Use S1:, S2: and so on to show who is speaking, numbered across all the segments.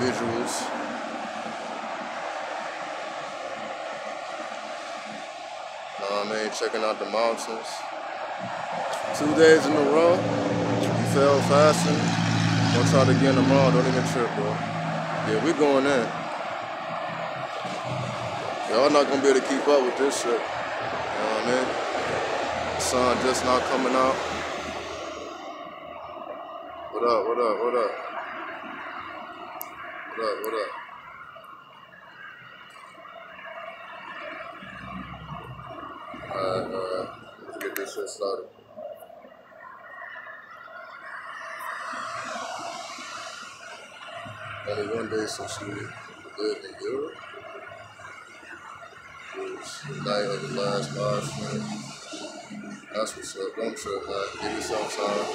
S1: visuals. I mean, checking out the mountains. 2 days in a row, you failed fasting. Don't try to get tomorrow, don't even trip, bro. Yeah, we going in. Y'all not gonna be able to keep up with this shit. You know what I mean? The sun just not coming out. What up, what up, what up? What up, what up? Alright, let's get this shit started. Only 1 day since we lived in Europe. It was the night of the last live stream. That's what's up. Don't trip, man. Give yourself time.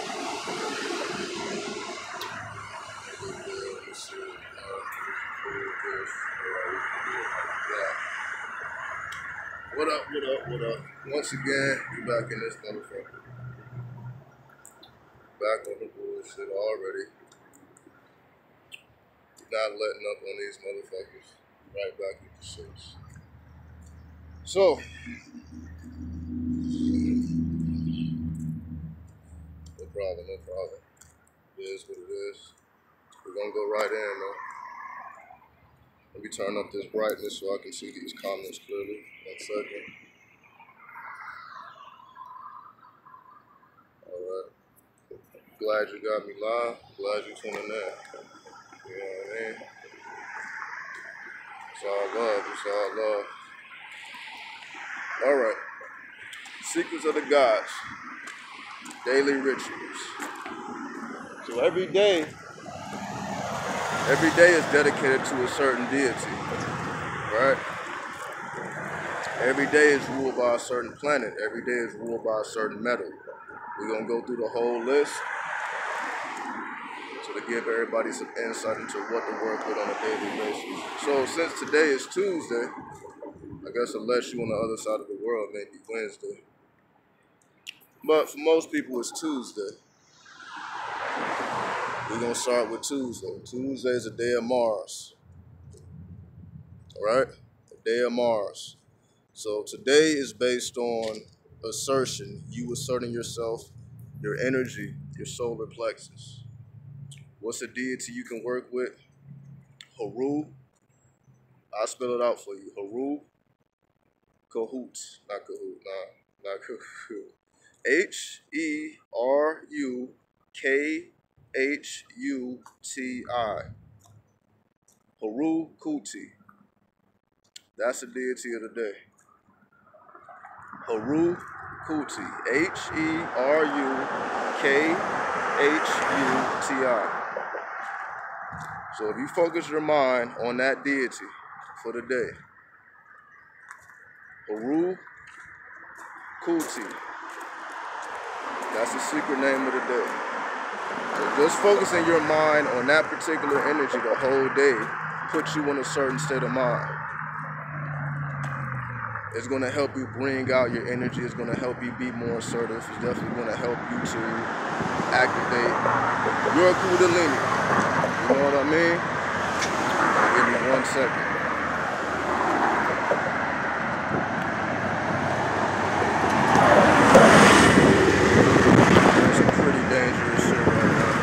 S1: What up, what up, what up? Once again, we back in this motherfucker. Back on the bullshit already. Not letting up on these motherfuckers. Right back with the shits. So, no problem, no problem. It is what it is. We're gonna go right in, though. Let me turn up this brightness so I can see these comments clearly. 1 second. Alright. Glad you got me live. Glad you tuning in. You know what I mean? It's all love. It's all love. Alright. Secrets of the Gods. Daily rituals. So every day is dedicated to a certain deity. Right? Every day is ruled by a certain planet. Every day is ruled by a certain metal. We're going to go through the whole list so to give everybody some insight into what to work with on a daily basis. So since today is Tuesday, I guess unless you're on the other side of the world, maybe Wednesday. But for most people, it's Tuesday. We're going to start with Tuesday. Tuesday is a day of Mars. All right? A day of Mars. So today is based on assertion, you asserting yourself, your energy, your solar plexus. What's a deity you can work with? Haru. I'll spell it out for you. Haru. Cahoot. Not Cahoot. Nah, not Cahoot. H-E-R-U-K-H-U-T-I. Haru Kuti. That's the deity of the day. Haru Kuti. H-E-R-U-K-H-U-T-I. So if you focus your mind on that deity for the day, Haru Kuti. That's the secret name of the day. So just focusing your mind on that particular energy the whole day puts you in a certain state of mind. It's going to help you bring out your energy. It's going to help you be more assertive. It's definitely going to help you to activate your Kundalini. You know what I mean? Give me 1 second. That's some pretty dangerous shit right now.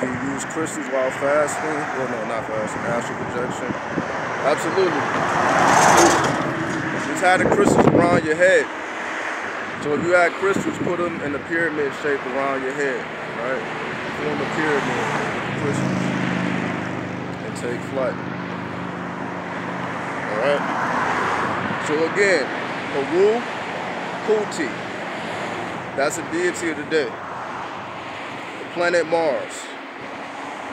S1: Can you use crystals while fasting? Well, no, not fasting. Astral projection. Absolutely. Just have the crystals around your head. So if you had crystals, put them in the pyramid shape around your head, right? Form a pyramid with crystals and take flight. Alright? So again, Haru Kuti. That's the deity of the day. The planet Mars.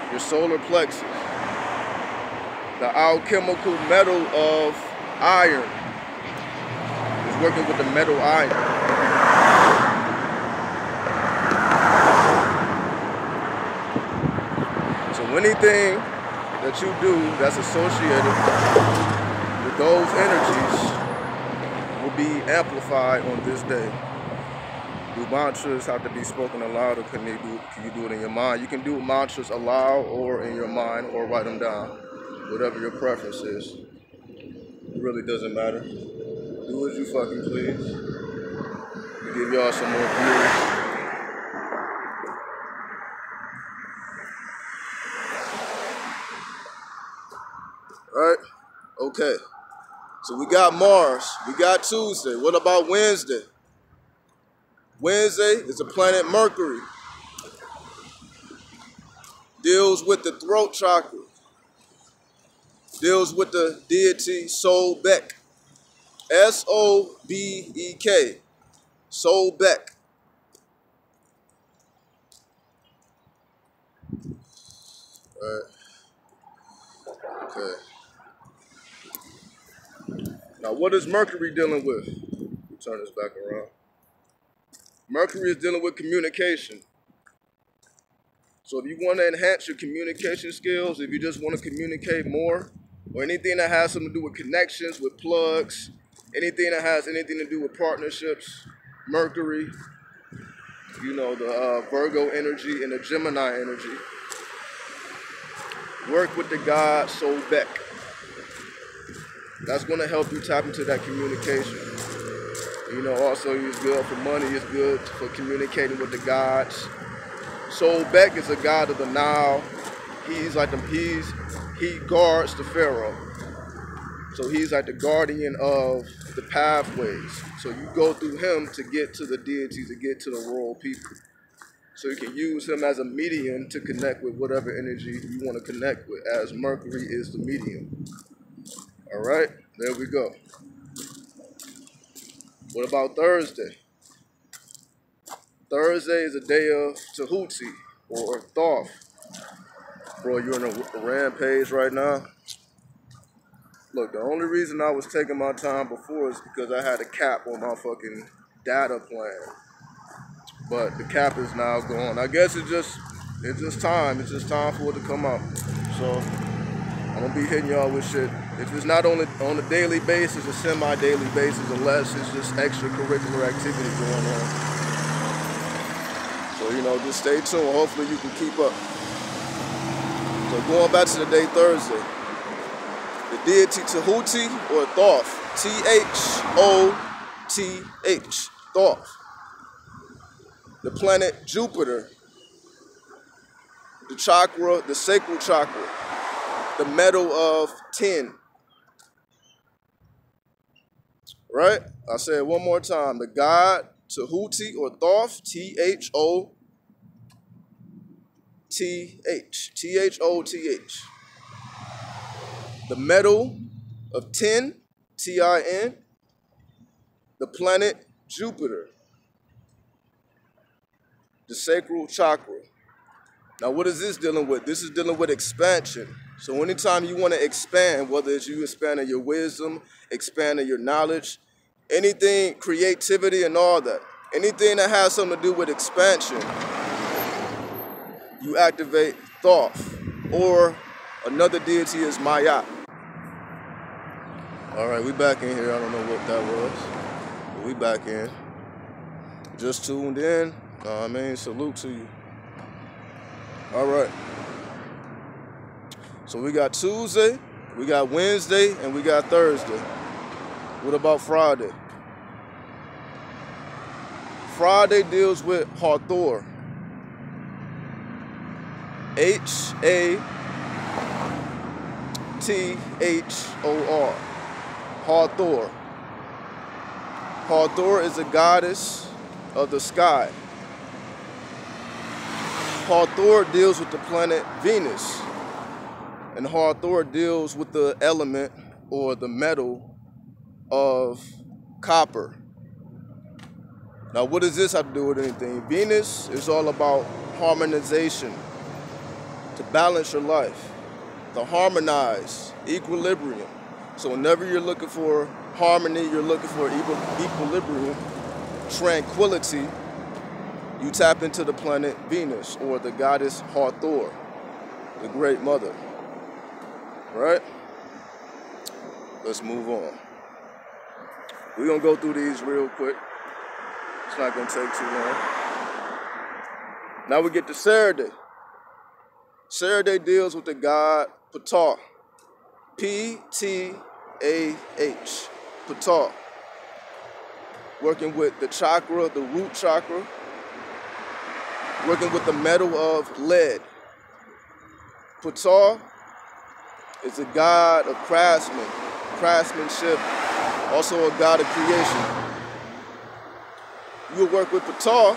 S1: Your solar plexus. The alchemical metal of iron is working with the metal iron. So anything that you do that's associated with those energies will be amplified on this day. Do mantras have to be spoken aloud, or can you do it in your mind? You can do mantras aloud or in your mind, or write them down. Whatever your preference is. It really doesn't matter. Do as you fucking please. To give y'all some more views. Right? Okay. So we got Mars. We got Tuesday. What about Wednesday? Wednesday is the planet Mercury. Deals with the throat chakra. Deals with the deity Sobek. S-O-B-E-K. Sobek. Alright. Okay. Now what is Mercury dealing with? Turn this back around. Mercury is dealing with communication. So if you want to enhance your communication skills, if you just want to communicate more, or anything that has something to do with connections, with plugs, anything that has anything to do with partnerships, Mercury, you know, the Virgo energy and the Gemini energy, work with the god Sobek. That's going to help you tap into that communication. You know, also it's good for money, it's good for communicating with the gods. Sobek is a god of the Nile. He guards the pharaoh. So he's like the guardian of the pathways. So you go through him to get to the deities, to get to the royal people. So you can use him as a medium to connect with whatever energy you want to connect with, as Mercury is the medium. All right, there we go. What about Thursday? Thursday is a day of Tahuti or Thoth. Bro, you're on a rampage right now. Look, the only reason I was taking my time before is because I had a cap on my fucking data plan. But the cap is now gone. I guess it's just time. It's just time for it to come out. So I'm gonna be hitting y'all with shit. If it's not on a daily basis, a semi-daily basis, unless it's just extracurricular activity going on. So, you know, just stay tuned. Hopefully you can keep up. So going back to the day Thursday. The deity Tahuti or Thoth. T-H-O-T-H. Thoth. The planet Jupiter. The chakra, the sacral chakra. The metal of tin. Right? I say it one more time. The god Tahuti or Thoth, T-H-O-T-H. T-H-O-T-H. The metal of tin, T-I-N. The planet Jupiter. The sacral chakra. Now what is this dealing with? This is dealing with expansion. So anytime you want to expand, whether it's you expanding your wisdom, expanding your knowledge, anything, creativity and all that, anything that has something to do with expansion, you activate Thoth, or another deity is Maya. All right, we back in here. I don't know what that was, but we back in. Just tuned in. I mean, salute to you. All right. So we got Tuesday, we got Wednesday, and we got Thursday. What about Friday? Friday deals with Hathor. H-A-T-H-O-R. Hathor. Hathor is a goddess of the sky. Hathor deals with the planet Venus. And Hathor deals with the element or the metal of copper. Now, what does this have to do with anything? Venus is all about harmonization, to balance your life, to harmonize, equilibrium. So whenever you're looking for harmony, you're looking for equilibrium, tranquility, you tap into the planet Venus or the goddess Hathor, the great mother. Right? Let's move on. We're going to go through these real quick. It's not going to take too long. Now we get to Saturday. Saturday deals with the god Ptah. P-T-A-H. Ptah. Working with the chakra, the root chakra. Working with the metal of lead. Ptah is a god of craftsmanship, also a god of creation. You will work with Ptah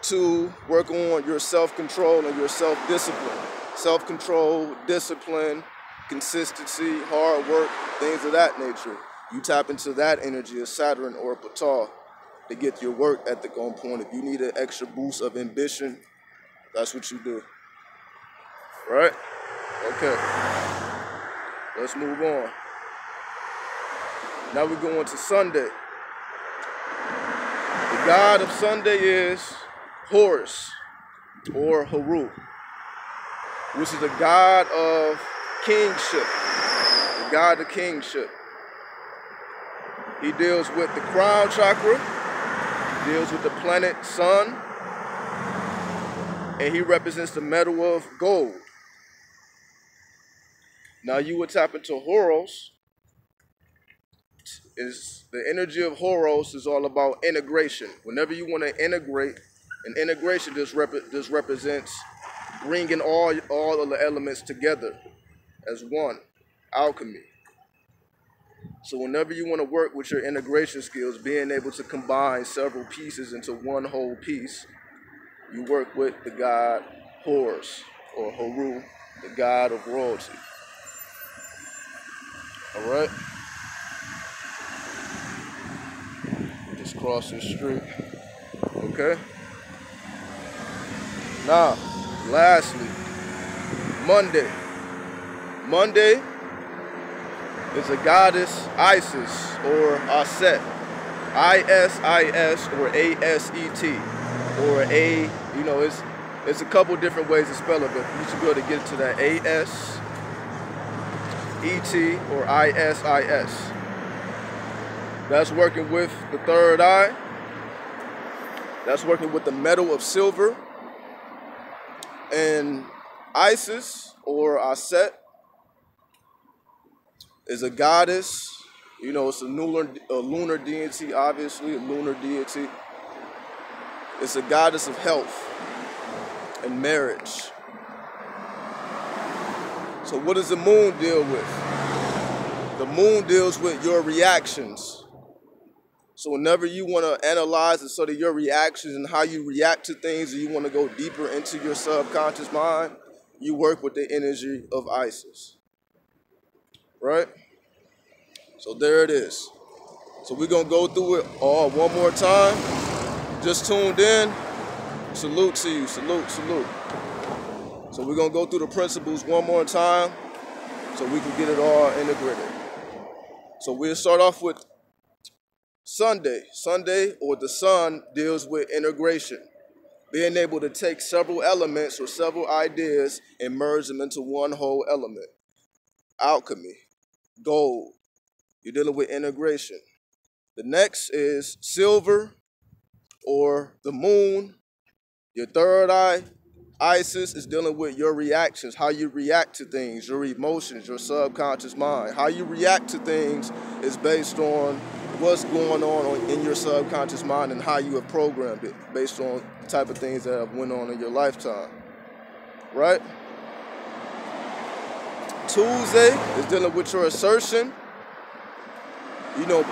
S1: to work on your self-control and your self-discipline. Self-control, discipline, consistency, hard work, things of that nature. You tap into that energy of Saturn or Ptah to get your work ethic on point. If you need an extra boost of ambition, that's what you do. Right? Okay. Let's move on. Now we're going to Sunday. The god of Sunday is Horus, or Haru, which is the god of kingship. The god of kingship. He deals with the crown chakra, deals with the planet sun, and he represents the metal of gold. Now you would tap into Horus. The energy of Horus is all about integration. Whenever you want to integrate, and integration just represents bringing all of the elements together as one, alchemy. So whenever you want to work with your integration skills, being able to combine several pieces into one whole piece, you work with the god Horus, or Haru, the god of royalty. All right? Just cross the street. Okay? Now, lastly, Monday. Monday is a goddess Isis, or Aset. I-S-I-S, or A-S-E-T, or A, it's a couple different ways to spell it, but you should be able to get to that A-S-E-T, or I-S-I-S. That's working with the third eye. That's working with the metal of silver. And Isis, or Aset, is a goddess. It's a lunar deity, obviously, a lunar deity. It's a goddess of health and marriage. So what does the moon deal with? The moon deals with your reactions. So whenever you want to analyze and study your reactions and how you react to things, and you want to go deeper into your subconscious mind, you work with the energy of Isis. Right? So there it is. So we're going to go through it all one more time. Just tuned in. Salute to you. Salute, salute. So we're going to go through the principles one more time so we can get it all integrated. So we'll start off with Sunday. Sunday, or the sun, deals with integration. Being able to take several elements or several ideas and merge them into one whole element. Alchemy. Gold. You're dealing with integration. The next is silver, or the moon. Your third eye, Isis, is dealing with your reactions, how you react to things, your emotions, your subconscious mind. How you react to things is based on what's going on in your subconscious mind and how you have programmed it based on the type of things that have went on in your lifetime. Right? Tuesday is dealing with your assertion.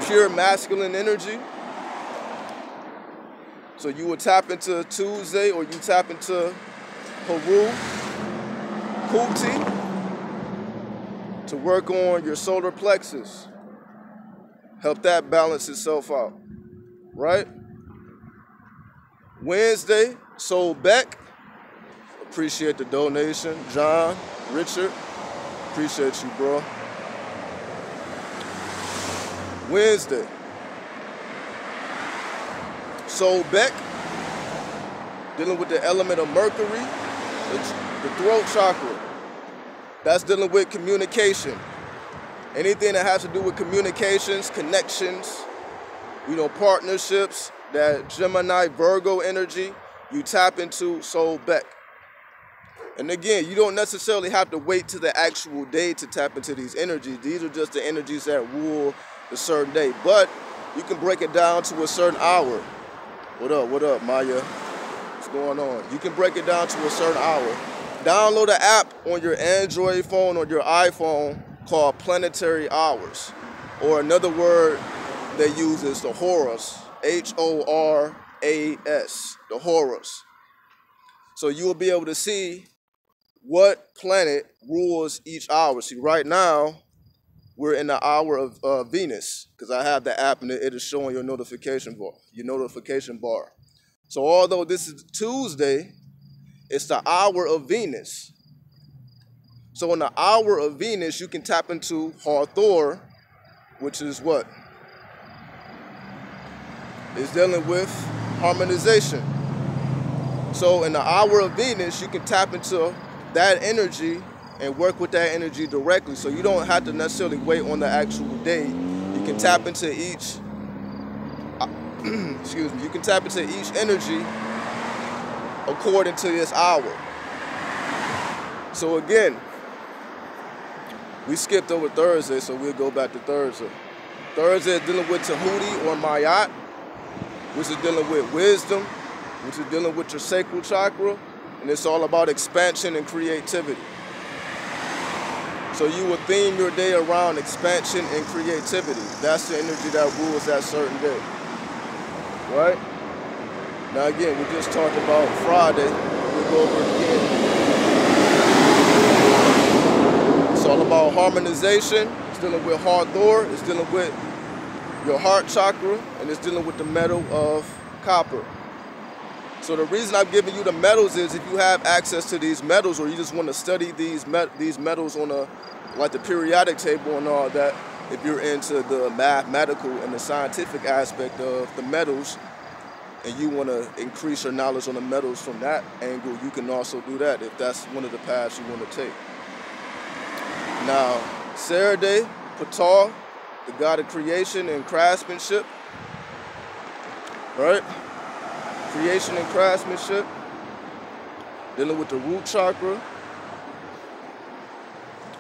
S1: Pure masculine energy. So you will tap into Tuesday, or you tap into Haru, Kuti, to work on your solar plexus. Help that balance itself out. Right? Wednesday, Soul Beck. Appreciate the donation. John, Richard, appreciate you, bro. Wednesday, Soul Beck, dealing with the element of Mercury, the throat chakra. That's dealing with communication. Anything that has to do with communications, connections, partnerships, that Gemini, Virgo energy, you tap into Soul Beck. And again, you don't necessarily have to wait to the actual day to tap into these energies. These are just the energies that rule a certain day. But you can break it down to a certain hour. What up, Maya? What's going on? You can break it down to a certain hour. Download an app on your Android phone or your iPhone called Planetary Hours. Or another word they use is the Horus. Horas. The Horus. So you will be able to see what planet rules each hour. See, right now, we're in the hour of Venus, because I have the app and it is showing your notification bar. So although this is Tuesday, it's the hour of Venus. So in the hour of Venus, you can tap into Hathor, which is what? It's dealing with harmonization. So in the hour of Venus, you can tap into that energy and work with that energy directly. So you don't have to necessarily wait on the actual day. You can tap into each, you can tap into each energy according to this hour. So again, we skipped over Thursday, so we'll go back to Thursday. Thursday is dealing with Tahuti or Mayat, which is dealing with wisdom, which is dealing with your sacral chakra, and it's all about expansion and creativity. So you will theme your day around expansion and creativity. That's the energy that rules that certain day, right? Now again, we just talked about Friday. We'll go over it again. It's all about harmonization. It's dealing with Hathor. It's dealing with your heart chakra, and it's dealing with the metal of copper. So the reason I'm giving you the metals is if you have access to these metals, or you just want to study these metals on like the periodic table and all that, if you're into the mathematical and the scientific aspect of the metals, and you want to increase your knowledge on the metals from that angle, you can also do that if that's one of the paths you want to take. Now, Saturday, Ptah, the god of creation and craftsmanship, right? Creation and craftsmanship, dealing with the root chakra,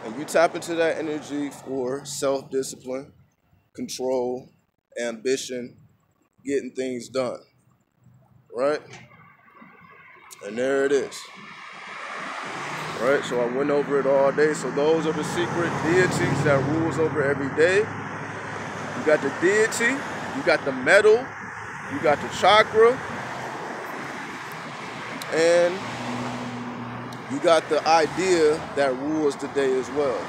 S1: and you tap into that energy for self-discipline, control, ambition, getting things done, right? And there it is, right? So I went over it all day. So those are the secret deities that rules over every day. You got the deity, you got the metal, you got the chakra, and you got the idea that rules the day as well.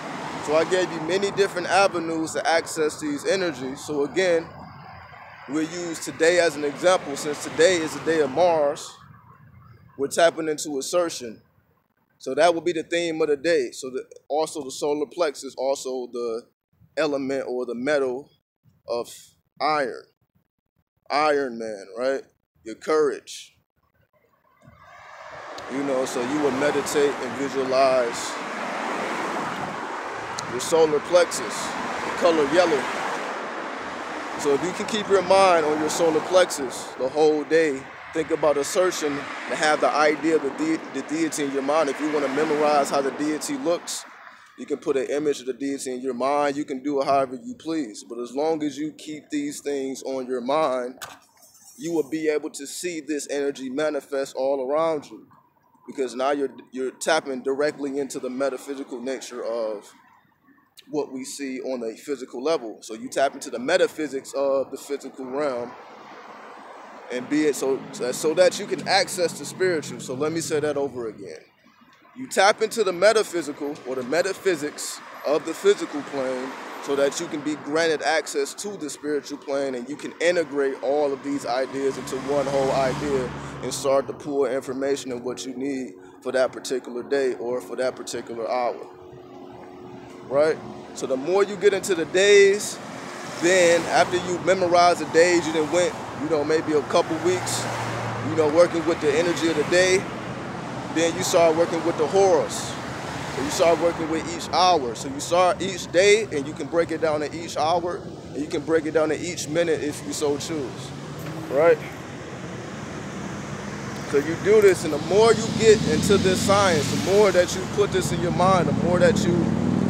S1: So I gave you many different avenues to access these energies. So again, we'll use today as an example. Since today is the day of Mars, we're tapping into assertion. So that will be the theme of the day. So also the solar plexus, also the element or the metal of iron. Iron Man, right? Your courage. So you will meditate and visualize your solar plexus, the color yellow. So if you can keep your mind on your solar plexus the whole day, think about assertion and have the idea of the deity in your mind. If you want to memorize how the deity looks, you can put an image of the deity in your mind. You can do it however you please. But as long as you keep these things on your mind, you will be able to see this energy manifest all around you. Because now you're tapping directly into the metaphysical nature of what we see on a physical level. So you tap into the metaphysics of the physical realm, and be it so that you can access the spiritual. So let me say that over again. You tap into the metaphysical or the metaphysics of the physical plane so that you can be granted access to the spiritual plane, and you can integrate all of these ideas into one whole idea and start to pull information and what you need for that particular day or for that particular hour, right? So the more you get into the days, then after you memorize the days, you then went, maybe a couple weeks, working with the energy of the day, then you start working with the Horus. And you start working with each hour. So you start each day, and you can break it down to each hour, and you can break it down to each minute if you so choose, right? So you do this, and the more you get into this science, the more that you put this in your mind, the more that you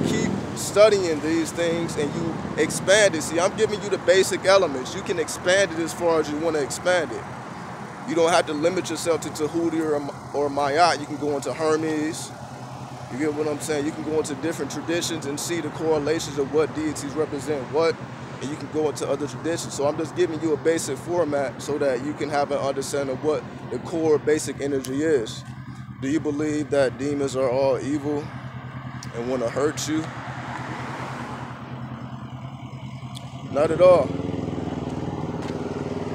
S1: keep studying these things and you expand it. See, I'm giving you the basic elements. You can expand it as far as you want to expand it. You don't have to limit yourself to Tahuti or Mayat. You can go into Hermes. You get what I'm saying? You can go into different traditions and see the correlations of what deities represent what, and you can go into other traditions. So I'm just giving you a basic format so that you can have an understanding of what the core basic energy is. Do you believe that demons are all evil and want to hurt you? Not at all.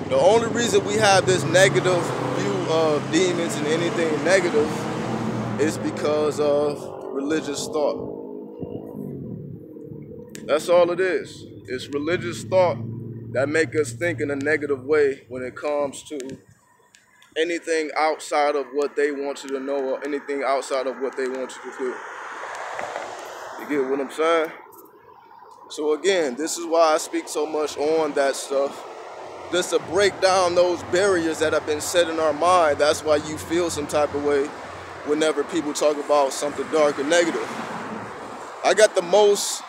S1: The only reason we have this negative view of demons and anything negative is because of religious thought. That's all it is. It's religious thought that make us think in a negative way when it comes to anything outside of what they want you to know or anything outside of what they want you to do. You get what I'm saying? So again, this is why I speak so much on that stuff. Just to break down those barriers that have been set in our mind. That's why you feel some type of way whenever people talk about something dark or negative. I got the most,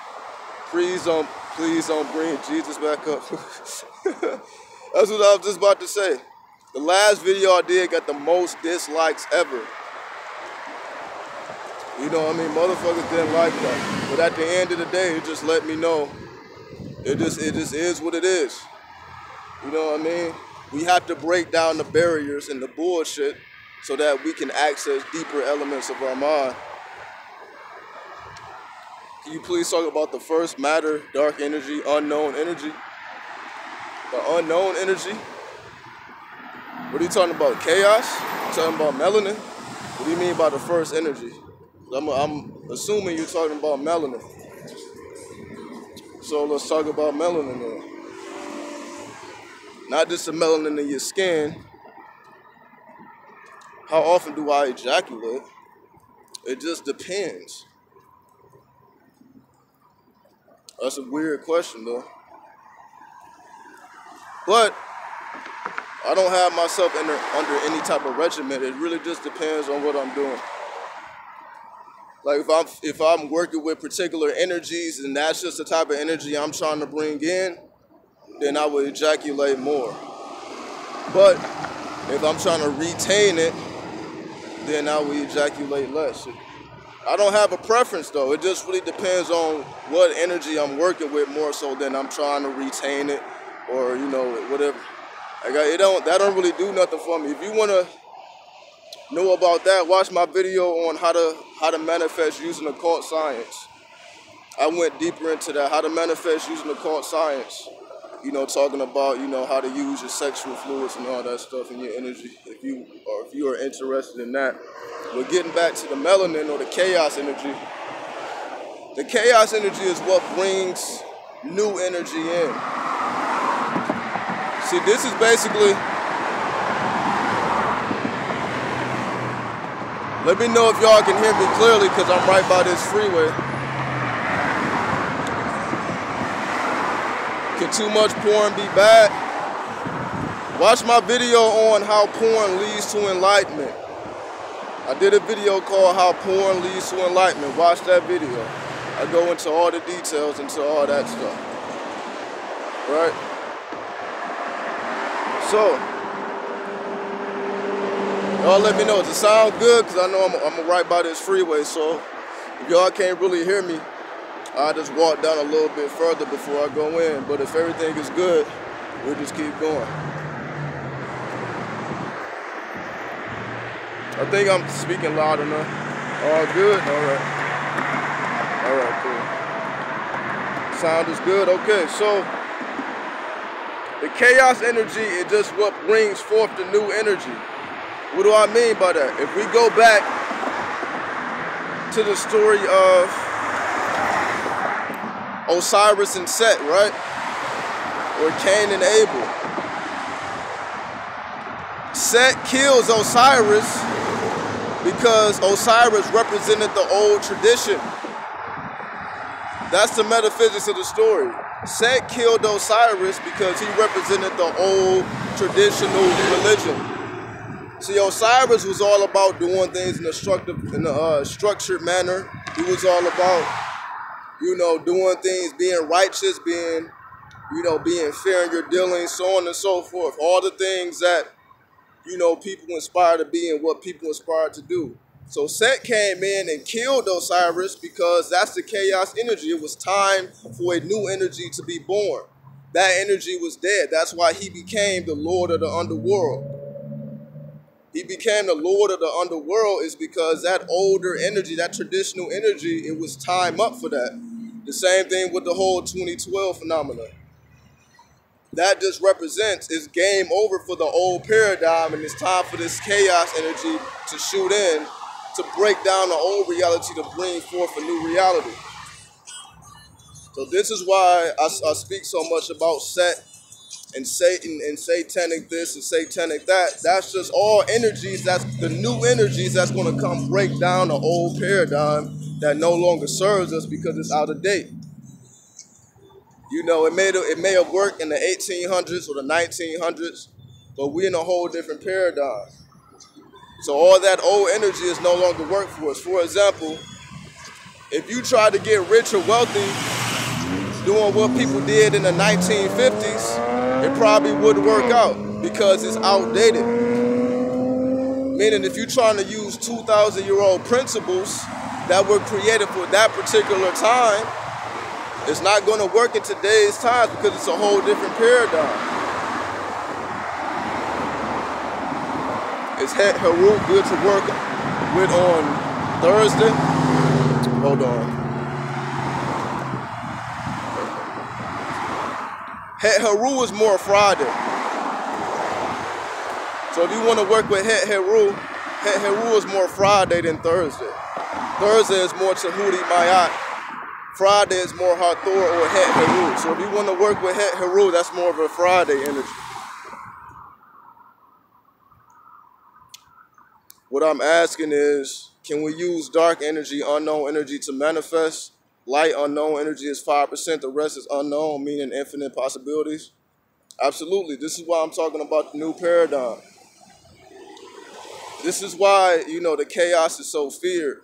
S1: please don't bring Jesus back up. That's what I was just about to say. The last video I did got the most dislikes ever. You know what I mean? Motherfuckers didn't like that. But at the end of the day, it just let me know it just is what it is. You know what I mean? We have to break down the barriers and the bullshit so that we can access deeper elements of our mind. Can you please talk about the first matter, dark energy, unknown energy? The unknown energy? What are you talking about? Chaos? You talking about melanin? What do you mean by the first energy? I'm assuming you're talking about melanin. So let's talk about melanin then. Not just the melanin in your skin. How often do I ejaculate? It just depends. That's a weird question though. But I don't have myself under any type of regimen. It really just depends on what I'm doing. Like if I'm working with particular energies and that's just the type of energy I'm trying to bring in, then I will ejaculate more. But if I'm trying to retain it, then I will ejaculate less. I don't have a preference though. It just really depends on what energy I'm working with more so than I'm trying to retain it or, you know, whatever. Like that don't really do nothing for me. If you want to know about that, watch my video on how to manifest using occult science. I went deeper into that, how to manifest using occult science. You know, talking about, you know, how to use your sexual fluids and all that stuff in your energy, if you are interested in that. But getting back to the melanin or the chaos energy, the chaos energy is what brings new energy in. See, this is basically, let me know if y'all can hear me clearly because I'm right by this freeway. Can too much porn be bad? Watch my video on how porn leads to enlightenment. I did a video called How Porn Leads to Enlightenment. Watch that video. I go into all the details, into all that stuff. Right? So, y'all let me know. Does it sound good? Because I know I'm right by this freeway. So, if y'all can't really hear me, I'll just walk down a little bit further before I go in. But if everything is good, we'll just keep going. I think I'm speaking loud enough. All good? All right. All right, cool. Sound is good? Okay, so the chaos energy is just what brings forth the new energy. What do I mean by that? If we go back to the story of Osiris and Set, right? Or Cain and Abel. Set kills Osiris Because Osiris represented the old tradition. That's the metaphysics of the story. Set killed Osiris because he represented the old traditional religion. See, Osiris was all about doing things in a structured manner. He was all about, doing things, being righteous, being fair in your dealings, so on and so forth. All the things that, people inspire to be and what people inspire to do. So Set came in and killed Osiris because that's the chaos energy. It was time for a new energy to be born. That energy was dead. That's why he became the Lord of the underworld. He became the Lord of the underworld is because that older energy, that traditional energy, it was time up for that. The same thing with the whole 2012 phenomenon. That just represents it's game over for the old paradigm, and it's time for this chaos energy to shoot in, to break down the old reality, to bring forth a new reality. So this is why I speak so much about Set and Satan and satanic this and satanic that. That's just all energies, that's the new energies that's going to come break down the old paradigm that no longer serves us because it's out of date. It may have worked in the 1800s or the 1900s, but we're in a whole different paradigm. So all that old energy is no longer work for us. For example, if you try to get rich or wealthy doing what people did in the 1950s, it probably wouldn't work out because it's outdated. Meaning if you're trying to use 2,000-year-old principles that were created for that particular time, it's not going to work in today's times because it's a whole different paradigm. Is Het Heru good to work with on Thursday? Hold on. Het Heru is more Friday. So if you want to work with Het Heru is more Friday than Thursday. Thursday is more Tahuti Mayat. Friday is more Hathor or Het Heru. So if you want to work with Het Heru, that's more of a Friday energy. What I'm asking is, can we use dark energy, unknown energy to manifest? Light, unknown energy is 5%. The rest is unknown, meaning infinite possibilities. Absolutely. This is why I'm talking about the new paradigm. This is why, the chaos is so feared.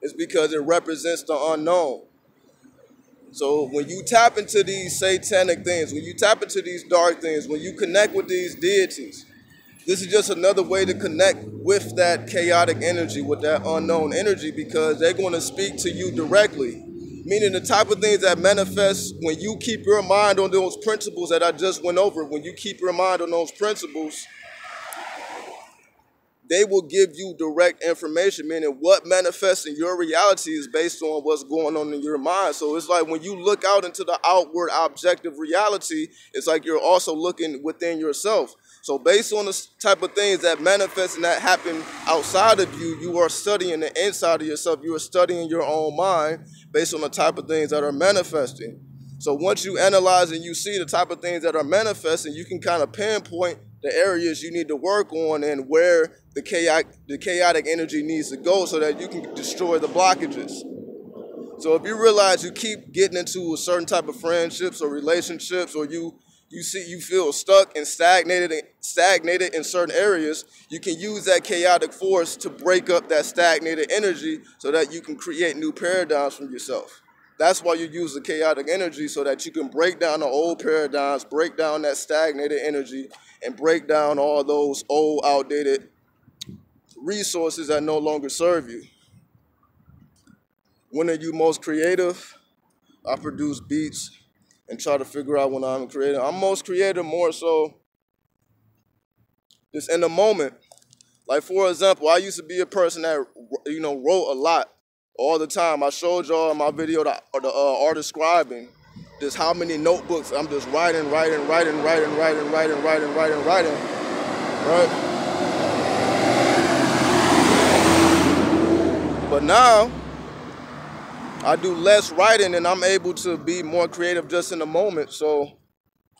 S1: It's because it represents the unknown. So when you tap into these satanic things, when you tap into these dark things, when you connect with these deities, this is just another way to connect with that chaotic energy, with that unknown energy, because they're going to speak to you directly. Meaning the type of things that manifest when you keep your mind on those principles that I just went over, when you keep your mind on those principles, they will give you direct information, meaning what manifests in your reality is based on what's going on in your mind. So it's like when you look out into the outward objective reality, it's like you're also looking within yourself. So based on the type of things that manifest and that happen outside of you, you are studying the inside of yourself. You are studying your own mind based on the type of things that are manifesting. So once you analyze and you see the type of things that are manifesting, you can kind of pinpoint the areas you need to work on and where the chaotic energy needs to go so that you can destroy the blockages. So if you realize you keep getting into a certain type of friendships or relationships, or you feel stuck and stagnated in certain areas, you can use that chaotic force to break up that stagnated energy so that you can create new paradigms for yourself. That's why you use the chaotic energy, so that you can break down the old paradigms, break down that stagnated energy, and break down all those old, outdated resources that no longer serve you. When are you most creative? I produce beats and try to figure out when I'm creative. I'm most creative more so just in the moment. Like, for example, I used to be a person that, wrote a lot all the time. I showed y'all in my video the art of scribing, just how many notebooks I'm just writing, right? But now, I do less writing and I'm able to be more creative just in the moment. So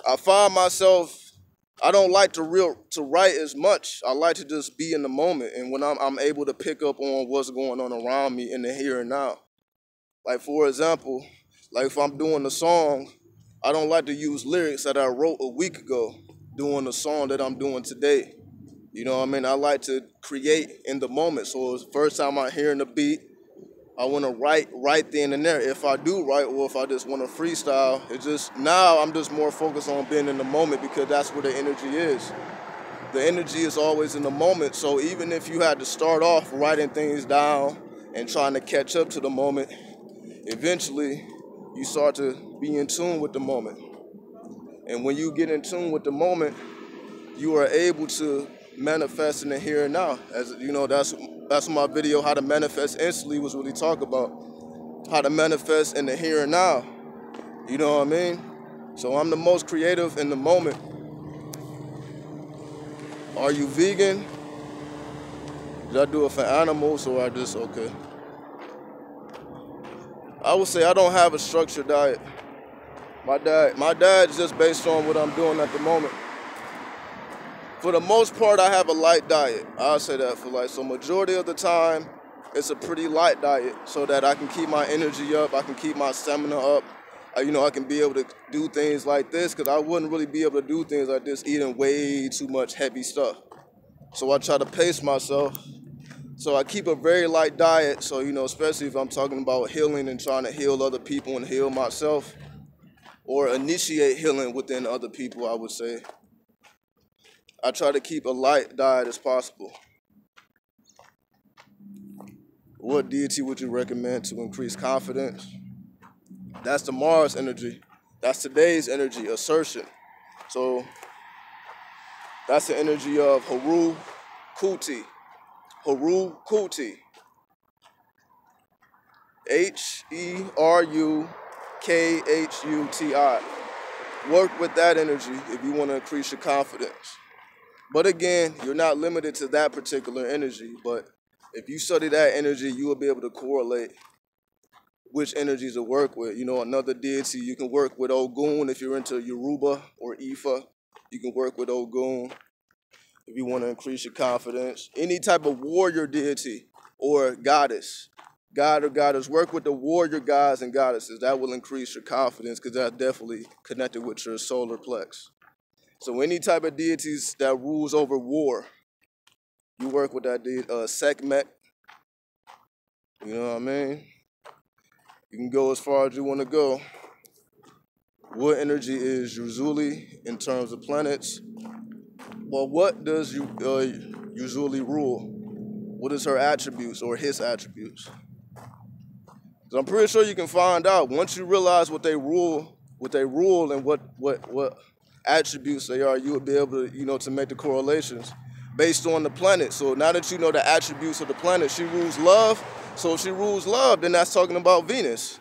S1: I find myself I don't like to write as much. I like to just be in the moment, and when I'm able to pick up on what's going on around me in the here and now. Like for example, like if I'm doing a song, I don't like to use lyrics that I wrote a week ago doing the song that I'm doing today. You know what I mean? I like to create in the moment. So it's the first time I'm hearing the beat, I want to write right then and there. If I do write or if I just want to freestyle, it's just now I'm just more focused on being in the moment because that's where the energy is. The energy is always in the moment. So even if you had to start off writing things down and trying to catch up to the moment, eventually you start to be in tune with the moment. And when you get in tune with the moment, you are able to manifest in the here and now. As you know, that's my video, How to Manifest Instantly, was really talk about how to manifest in the here and now. You know what I mean? So I'm the most creative in the moment. Are you vegan? Did I do it for animals or I just okay? I would say I don't have a structured diet. My diet's just based on what I'm doing at the moment. For the most part, I have a light diet. I'll say that so majority of the time, it's a pretty light diet so that I can keep my energy up, I can keep my stamina up. I can be able to do things like this because I wouldn't really be able to do things like this eating way too much heavy stuff. So I try to pace myself. So I keep a very light diet. So, especially if I'm talking about healing and trying to heal other people and heal myself or initiate healing within other people, I would say. I try to keep a light diet as possible. What deity would you recommend to increase confidence? That's the Mars energy. That's today's energy, assertion. So that's the energy of Heru Kuti. Heru Kuti. HERUKHUTI. Work with that energy if you want to increase your confidence. But again, you're not limited to that particular energy. But if you study that energy, you will be able to correlate which energies to work with. Another deity, you can work with Ogun if you're into Yoruba or Ifa. You can work with Ogun if you want to increase your confidence. Any type of warrior deity or goddess. God or goddess, work with the warrior gods and goddesses. That will increase your confidence because that's definitely connected with your solar plex. So any type of deities that rules over war, you work with that deity. Sekhmet, you know what I mean? You can go as far as you want to go. What energy is Uzuli in terms of planets? Well, what does Uzuli rule? What is her attributes or his attributes? So I'm pretty sure you can find out once you realize what they rule and what attributes they are, you will be able to, to make the correlations based on the planet. So now that you know the attributes of the planet, she rules love. So if she rules love, then that's talking about Venus.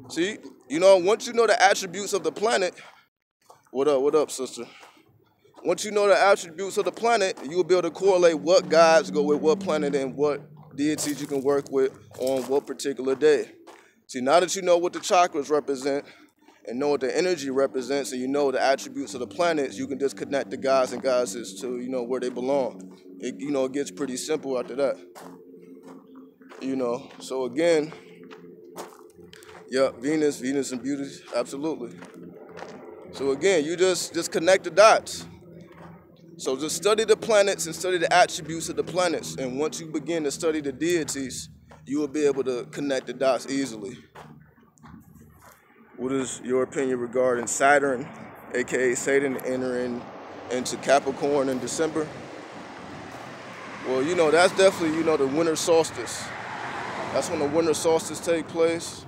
S1: See, once you know the attributes of the planet, what up, sister? Once you know the attributes of the planet, you will be able to correlate what gods go with what planet and what deities you can work with on what particular day. See, now that you know what the chakras represent and know what the energy represents and you know the attributes of the planets, you can just connect the gods and goddesses to, where they belong. It gets pretty simple after that. So again, yeah, Venus and beauty, absolutely. So again, you just connect the dots. So just study the planets and study the attributes of the planets. And once you begin to study the deities, you will be able to connect the dots easily. What is your opinion regarding Saturn, aka Satan, entering into Capricorn in December? Well, that's definitely, the winter solstice. That's when the winter solstice takes place.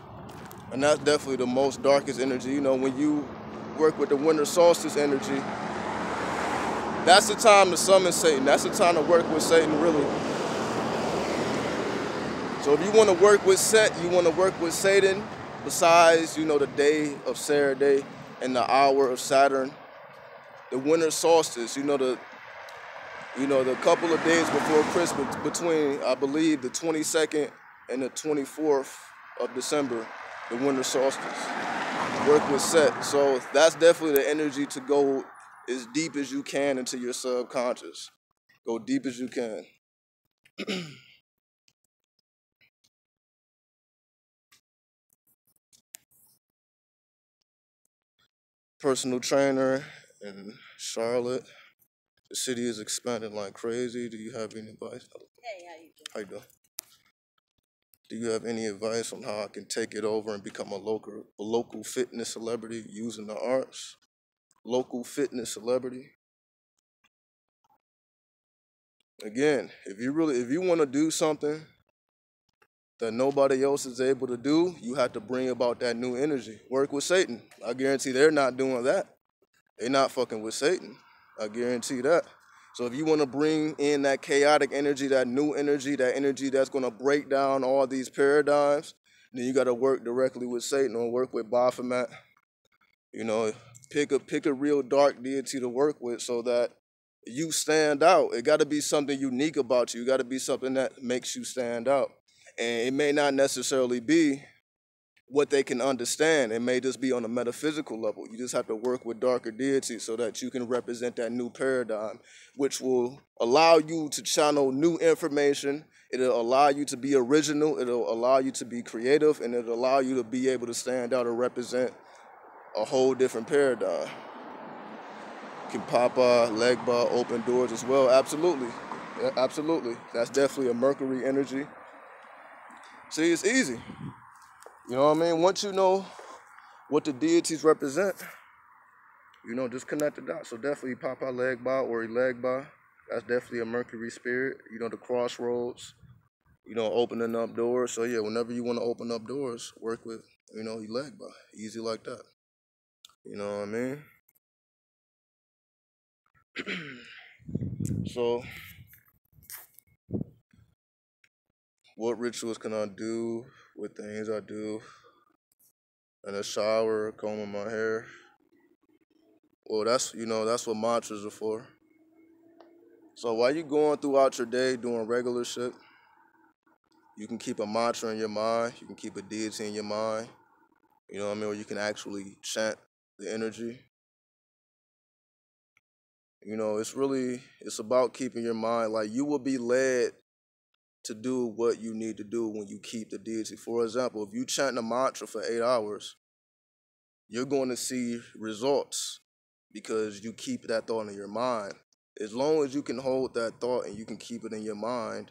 S1: And that's definitely the most darkest energy. When you work with the winter solstice energy, that's the time to summon Satan. That's the time to work with Satan, really. So if you want to work with Satan, besides, the day of Saturday and the hour of Saturn, the winter solstice, the couple of days before Christmas, between, I believe, the 22nd and the 24th of December, the winter solstice. Work with Set. So that's definitely the energy to go as deep as you can into your subconscious. Go deep as you can. Personal trainer in Charlotte. The city is expanding like crazy. Do you have any advice? Hey, how you doing? Do you have any advice on how I can take it over and become a local fitness celebrity using the arts? Local fitness celebrity. Again, if you want to do something that nobody else is able to do, you have to bring about that new energy. Work with Satan. I guarantee they're not doing that. They're not fucking with Satan. I guarantee that. So if you want to bring in that chaotic energy, that new energy, that energy that's going to break down all these paradigms, then you got to work directly with Satan or work with Baphomet. You know, pick a real dark deity to work with so that you stand out. It got to be something unique about you. It got to be something that makes you stand out. And it may not necessarily be what they can understand. It may just be on a metaphysical level. You just have to work with darker deities so that you can represent that new paradigm, which will allow you to channel new information. It'll allow you to be original. It'll allow you to be creative, and it'll allow you to be able to stand out and represent a whole different paradigm. Kimpapa, Legba, open doors as well. Absolutely. Yeah, absolutely. That's definitely a Mercury energy. See, it's easy. You know what I mean? Once you know what the deities represent, you know, just connect the dots. So definitely Papa Legba or Legba. That's definitely a Mercury spirit. You know, the crossroads, you know, opening up doors. So yeah, whenever you want to open up doors, work with, you know, Legba. Easy like that. You know what I mean? So, what rituals can I do with things I do in a shower, combing my hair? Well, that's what mantras are for. So while you're going throughout your day doing regular shit, you can keep a mantra in your mind. You can keep a deity in your mind. You know what I mean? Or you can actually chant the energy. You know, it's about keeping your mind, like you will be led to do what you need to do when you keep the deity. For example, if you chant a mantra for 8 hours, you're going to see results because you keep that thought in your mind. As long as you can hold that thought and you can keep it in your mind,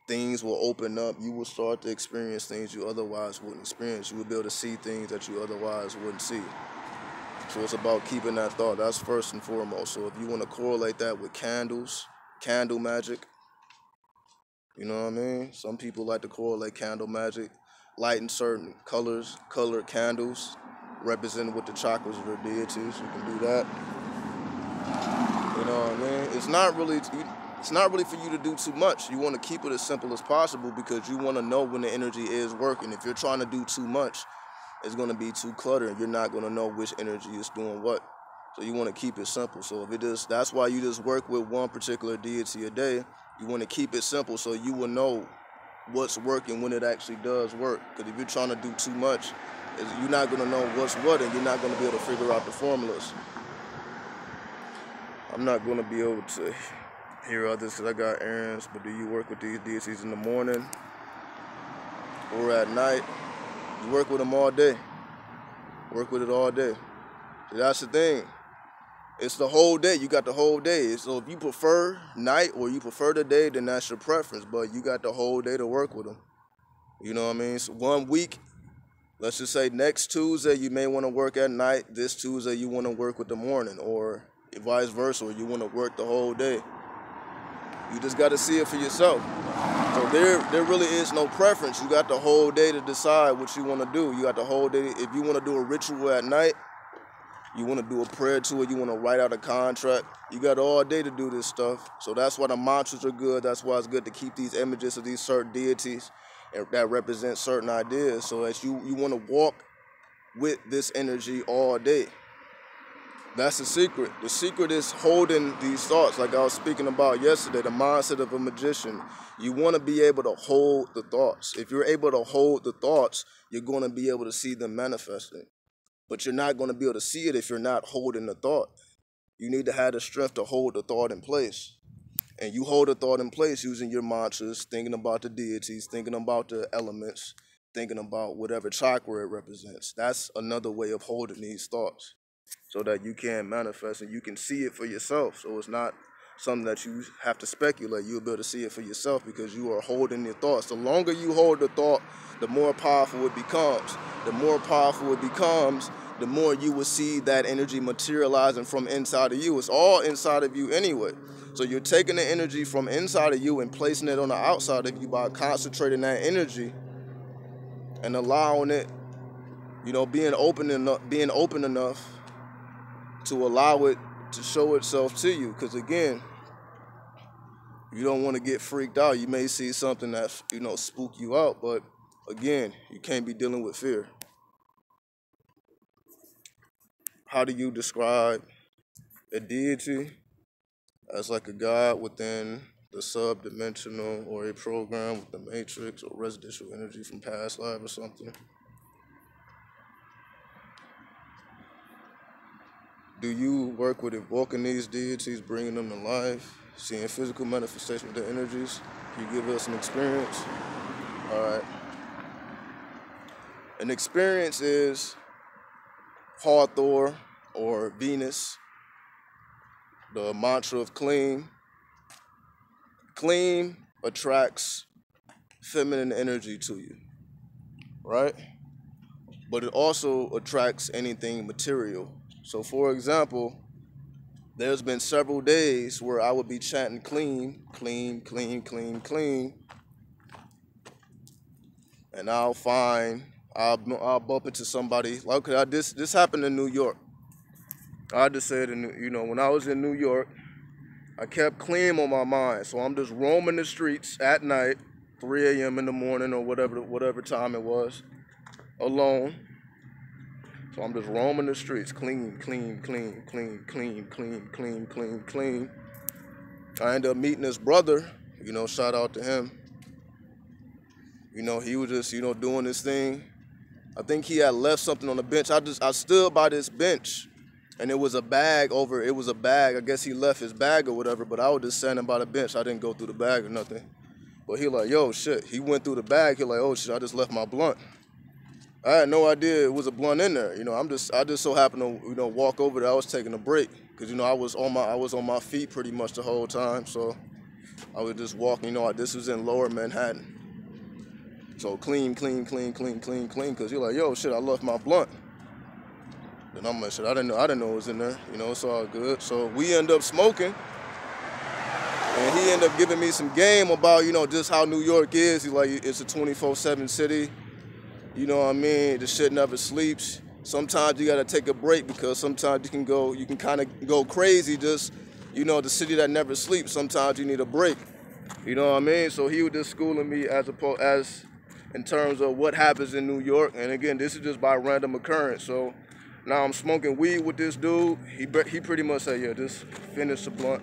S1: things will open up. You will start to experience things you otherwise wouldn't experience. You will be able to see things that you otherwise wouldn't see. So it's about keeping that thought. That's first and foremost. So if you want to correlate that with candles, candle magic, you know what I mean? Some people like to correlate candle magic, lighting certain colored candles, representing with the chakras of their deities. You can do that. You know what I mean? It's not really for you to do too much. You want to keep it as simple as possible because you want to know when the energy is working. If you're trying to do too much, it's going to be too cluttered. You're not going to know which energy is doing what. So you want to keep it simple. So that's why you just work with one particular deity a day. You want to keep it simple so you will know what's working when it actually does work. Because if you're trying to do too much, you're not going to know what's what, and you're not going to be able to figure out the formulas. I'm not going to be able to hear others because I got errands, but do you work with these deities in the morning or at night? You work with them all day. Work with it all day. So that's the thing. It's the whole day. You got the whole day. So if you prefer night or you prefer the day, then that's your preference. But you got the whole day to work with them. You know what I mean? So 1 week, let's just say next Tuesday, you may want to work at night. This Tuesday, you want to work with the morning, or vice versa, or you want to work the whole day. You just got to see it for yourself. So there really is no preference. You got the whole day to decide what you want to do. You got the whole day. If you want to do a ritual at night, you want to do a prayer to it, you want to write out a contract, you got all day to do this stuff. So that's why the mantras are good. That's why it's good to keep these images of these certain deities that represent certain ideas, so that you want to walk with this energy all day. That's the secret. The secret is holding these thoughts, like I was speaking about yesterday, the mindset of a magician. You want to be able to hold the thoughts. If you're able to hold the thoughts, you're going to be able to see them manifesting. But you're not going to be able to see it if you're not holding the thought. You need to have the strength to hold the thought in place. And you hold the thought in place using your mantras, thinking about the deities, thinking about the elements, thinking about whatever chakra it represents. That's another way of holding these thoughts so that you can manifest and you can see it for yourself. So it's not something that you have to speculate. You'll be able to see it for yourself because you are holding your thoughts. The longer you hold the thought, the more powerful it becomes. The more powerful it becomes, the more you will see that energy materializing from inside of you. It's all inside of you anyway. So you're taking the energy from inside of you and placing it on the outside of you by concentrating that energy and allowing it, being open enough to allow it to show itself to you. Because again, you don't want to get freaked out. You may see something that, spook you out, but again, you can't be dealing with fear. How do you describe a deity? As like a god within the sub-dimensional or a program with the matrix or residential energy from past life or something? Do you work with invoking these deities, bringing them to life, seeing physical manifestation of their energies? Can you give us an experience? All right. An experience is Hathor or Venus, the mantra of clean. Clean attracts feminine energy to you, right? But it also attracts anything material. So for example, there's been several days where I would be chanting clean, clean, clean, clean, clean. And I'll bump into somebody. Like this happened in New York. I just said, when I was in New York, I kept clean on my mind. So I'm just roaming the streets at night, 3 a.m. in the morning or whatever time it was, alone. So I'm just roaming the streets, clean, clean, clean, clean, clean, clean, clean, clean, clean. I ended up meeting this brother, shout out to him. He was just, doing this thing. I think he had left something on the bench. I stood by this bench. And it was a bag. I guess he left his bag or whatever, but I was just standing by the bench. I didn't go through the bag or nothing. But he like, yo, shit. He went through the bag. He like, oh, shit, I just left my blunt. I had no idea it was a blunt in there. I just so happened to, walk over there. I was taking a break because, I was on my feet pretty much the whole time. So I was just walking, this was in Lower Manhattan. So clean, clean, clean, clean, clean, clean. Because you're like, yo, shit, I left my blunt. And I'm like, shit, I didn't know it was in there. It's all good. So we end up smoking. And he ended up giving me some game about, just how New York is. He's like, it's a 24/7 city. You know what I mean? The shit never sleeps. Sometimes you got to take a break because sometimes you can kind of go crazy just, the city that never sleeps. Sometimes you need a break. You know what I mean? So he was just schooling me as in terms of what happens in New York. And again, this is just by random occurrence. So now I'm smoking weed with this dude. He pretty much said, yeah, just finish the blunt.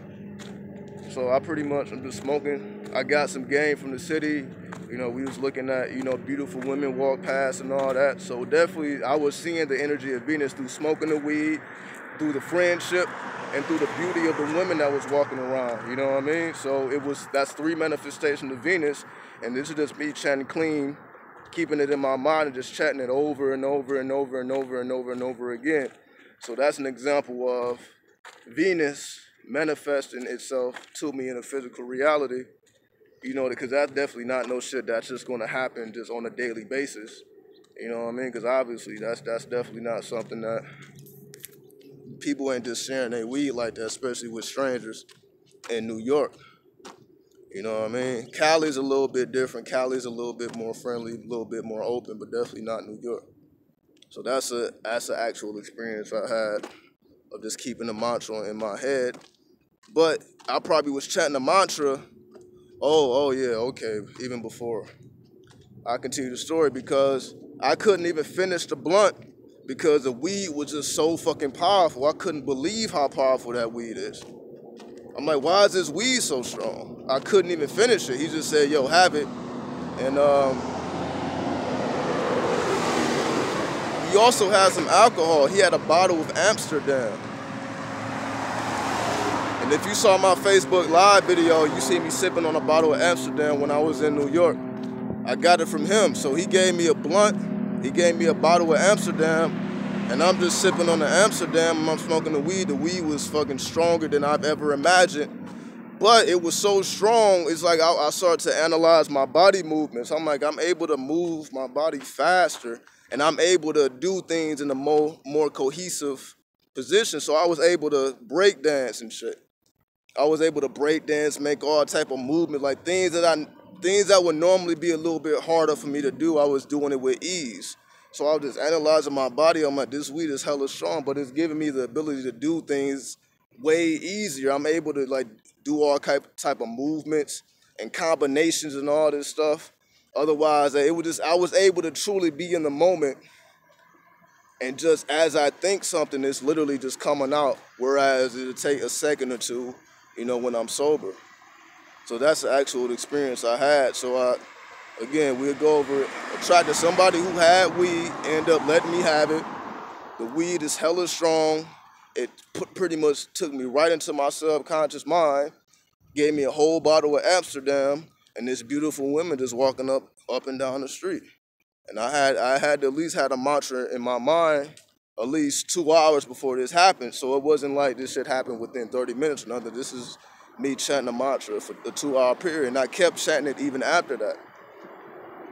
S1: So I'm just smoking. I got some game from the city. We was looking at, beautiful women walk past and all that. So definitely I was seeing the energy of Venus through smoking the weed, through the friendship, and through the beauty of the women that was walking around. You know what I mean? So that's 3 manifestations of Venus. And this is just me chanting clean, keeping it in my mind and just chatting it over and over and over and over and over and over again. So that's an example of Venus manifesting itself to me in a physical reality, because that's definitely not no shit that's just going to happen just on a daily basis. You know what I mean? Because obviously that's definitely not something that people ain't just sharing their weed like that, especially with strangers in New York. You know what I mean? Cali's a little bit different. Cali's a little bit more friendly, a little bit more open, but definitely not New York. So that's an actual experience I had of just keeping the mantra in my head. But I probably was chanting the mantra, oh yeah, okay, even before I continue the story, because I couldn't even finish the blunt because the weed was just so fucking powerful. I couldn't believe how powerful that weed is. I'm like, why is this weed so strong? I couldn't even finish it. He just said, yo, have it. And he also had some alcohol. He had a bottle of Amsterdam. And if you saw my Facebook Live video, you see me sipping on a bottle of Amsterdam when I was in New York. I got it from him. So he gave me a blunt, he gave me a bottle of Amsterdam, and I'm just sipping on the Amsterdam and I'm smoking the weed. The weed was fucking stronger than I've ever imagined. But it was so strong, it's like I started to analyze my body movements. I'm like, I'm able to move my body faster, and I'm able to do things in a more cohesive position. So I was able to break dance and shit. I was able to break dance, make all type of movement, like things that would normally be a little bit harder for me to do. I was doing it with ease. So I was just analyzing my body. I'm like, this weed is hella strong, but it's giving me the ability to do things way easier. I'm able to like do all type of movements and combinations and all this stuff. Otherwise, I was able to truly be in the moment, and just as I think something, it's literally just coming out. Whereas it'll take a second or two, when I'm sober. So that's the actual experience I had. So again, we'll go over it. Attracted somebody who had weed, ended up letting me have it. The weed is hella strong. It pretty much took me right into my subconscious mind, gave me a whole bottle of Amsterdam, and this beautiful woman just walking up and down the street. And I had to at least have a mantra in my mind at least 2 hours before this happened. So it wasn't like this shit happened within 30 minutes or nothing. This is me chanting a mantra for a 2-hour period. And I kept chanting it even after that.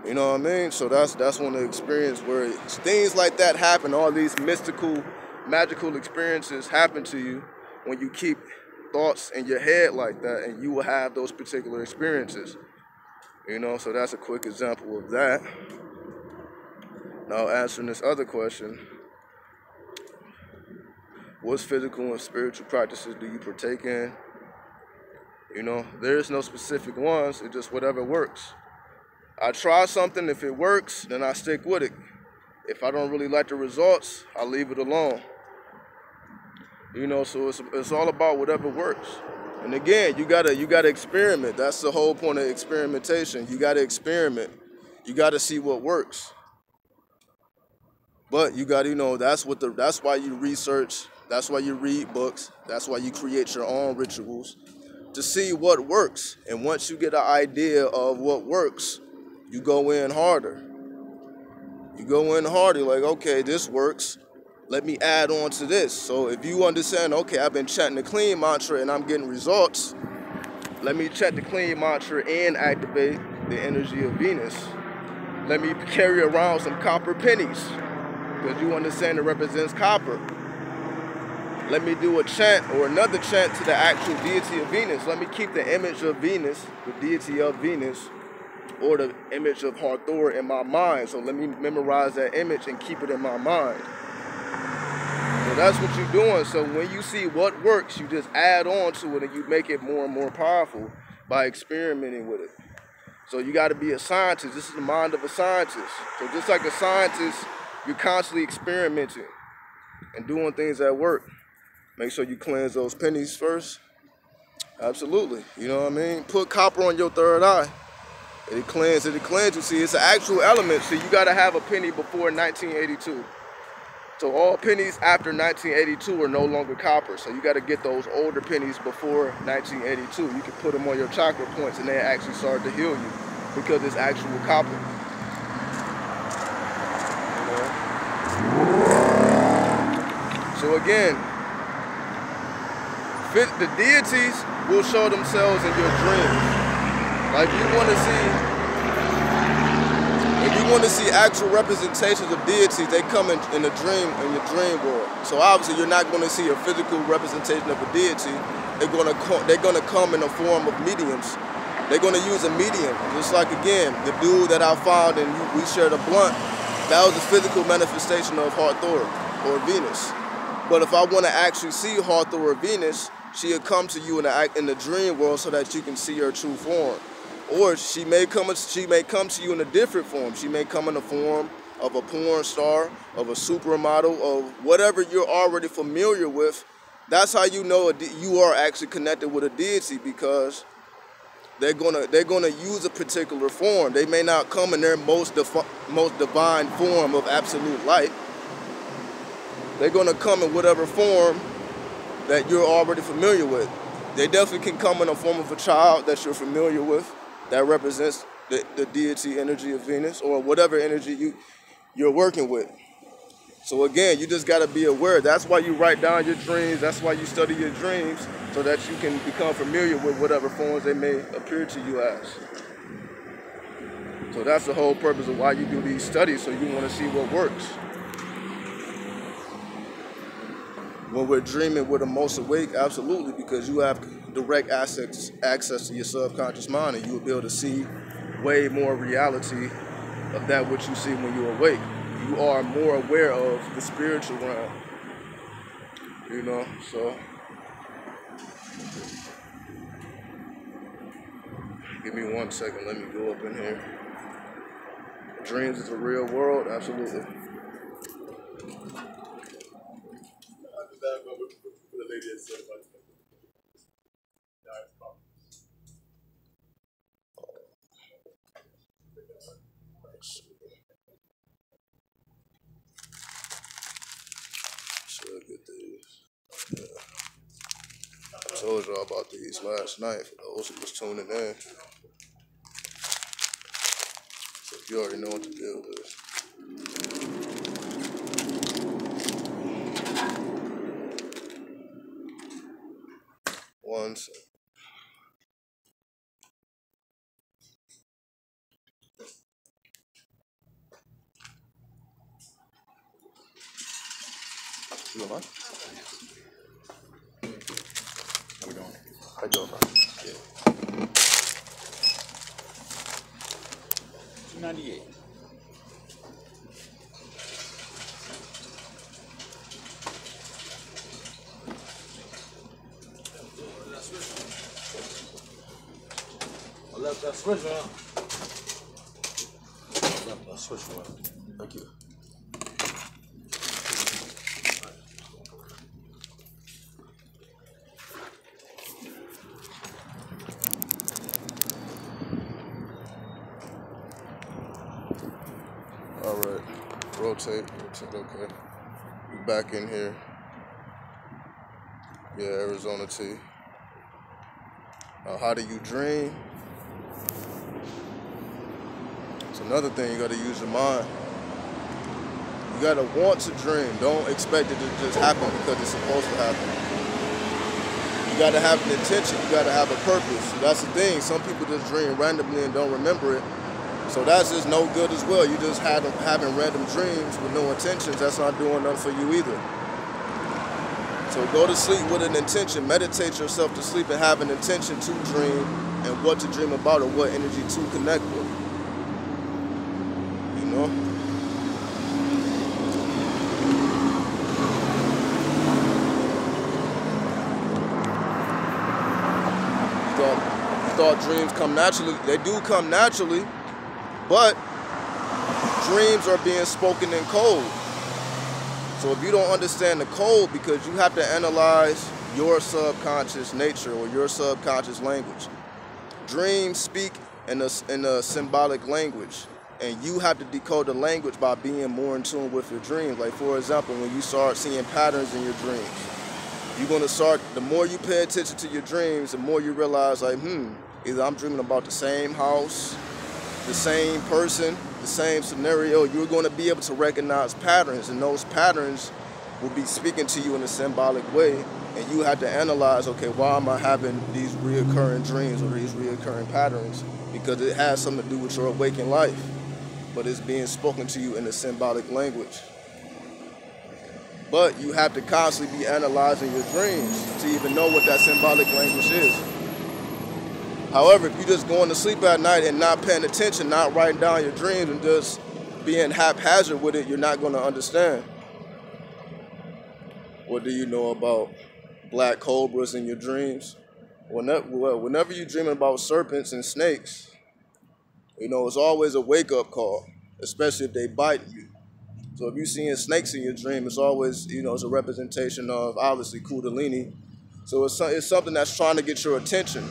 S1: You know what I mean? So that's one of the experiences where things like that happen. All these mystical, magical experiences happen to you when you keep thoughts in your head like that, and you will have those particular experiences. So that's a quick example of that. Now answering this other question, what physical and spiritual practices do you partake in? There is no specific ones, it's just whatever works. I try something, if it works, then I stick with it. If I don't really like the results, I leave it alone. So it's all about whatever works. And again, you gotta experiment. That's the whole point of experimentation. You gotta experiment. You gotta see what works. But you gotta, that's why you research, that's why you read books, that's why you create your own rituals, to see what works. And once you get an idea of what works, you go in harder. You go in harder, like, okay, this works. Let me add on to this. So if you understand, okay, I've been chanting the clean mantra and I'm getting results, let me chant the clean mantra and activate the energy of Venus. Let me carry around some copper pennies, because you understand it represents copper. Let me do a chant or another chant to the actual deity of Venus. Let me keep the image of Venus, the deity of Venus, or the image of Hathor in my mind. So let me memorize that image and keep it in my mind. So that's what you're doing. So when you see what works, you just add on to it and you make it more and more powerful by experimenting with it. So you got to be a scientist. This is the mind of a scientist. So just like a scientist, you're constantly experimenting and doing things that work. Make sure you cleanse those pennies first. Absolutely. You know what I mean? Put copper on your third eye. It cleanses. See, it's an actual element. So you got to have a penny before 1982. So all pennies after 1982 are no longer copper. So you got to get those older pennies before 1982. You can put them on your chakra points and they actually start to heal you because it's actual copper. So again, the deities will show themselves in your dreams. Like if you want to see actual representations of deities, they come in your dream world. So obviously you're not going to see a physical representation of a deity. They're gonna come in the form of mediums. They're gonna use a medium. Just like again, the dude that I found and we shared a blunt, that was a physical manifestation of Hathor or Venus. But if I want to actually see Hathor or Venus, she'll come to you in the dream world so that you can see her true form. Or she may come to you in a different form. She may come in the form of a porn star, of a supermodel, of whatever you're already familiar with. That's how you know you are actually connected with a deity, because they're gonna use a particular form. They may not come in their most divine form of absolute light. They're gonna come in whatever form that you're already familiar with. They definitely can come in the form of a child that you're familiar with that represents the deity energy of Venus or whatever energy you're working with. So again, you just got to be aware. That's why you write down your dreams. That's why you study your dreams, so that you can become familiar with whatever forms they may appear to you as. So that's the whole purpose of why you do these studies, so you want to see what works. When we're dreaming, we're the most awake, absolutely, because you have direct access to your subconscious mind, and you will be able to see way more reality of that which you see when you're awake. You are more aware of the spiritual realm, you know, so give me 1 second, let me go up in here. Dreams is the real world, absolutely. Should get these. Yeah. I told y'all about these last night for those who was tuning in. So you already know what the deal is. One second. You don't mind? How we doing? How you doing, bro? Yeah.
S2: 298. I left that switch on. I left that switch on.
S1: Thank you. All right, rotate, okay. We back in here. Yeah, Arizona T. Now, how do you dream? It's another thing, you gotta use your mind. You gotta want to dream. Don't expect it to just happen because it's supposed to happen. You gotta have an intention, you gotta have a purpose. That's the thing, some people just dream randomly and don't remember it. So that's just no good as well. You just having random dreams with no intentions, that's not doing nothing for you either. So go to sleep with an intention, meditate yourself to sleep and have an intention to dream and what to dream about or what energy to connect with. You know? You thought dreams come naturally. They do come naturally, but dreams are being spoken in code. So if you don't understand the code, because you have to analyze your subconscious nature or your subconscious language. Dreams speak in a symbolic language, and you have to decode the language by being more in tune with your dreams. Like, for example, when you start seeing patterns in your dreams, you're going to start, the more you pay attention to your dreams, the more you realize, like, either I'm dreaming about the same house, the same person, the same scenario. You're going to be able to recognize patterns, and those patterns will be speaking to you in a symbolic way, and you have to analyze, okay, why am I having these reoccurring dreams or these reoccurring patterns? Because it has something to do with your awakened life, but it's being spoken to you in a symbolic language. But you have to constantly be analyzing your dreams to even know what that symbolic language is. However, if you're just going to sleep at night and not paying attention, not writing down your dreams and just being haphazard with it, you're not going to understand. What do you know about black cobras in your dreams? Whenever you're dreaming about serpents and snakes, you know, it's always a wake-up call, especially if they bite you. So if you're seeing snakes in your dream, it's always, you know, it's a representation of, obviously, Kundalini. So it's something that's trying to get your attention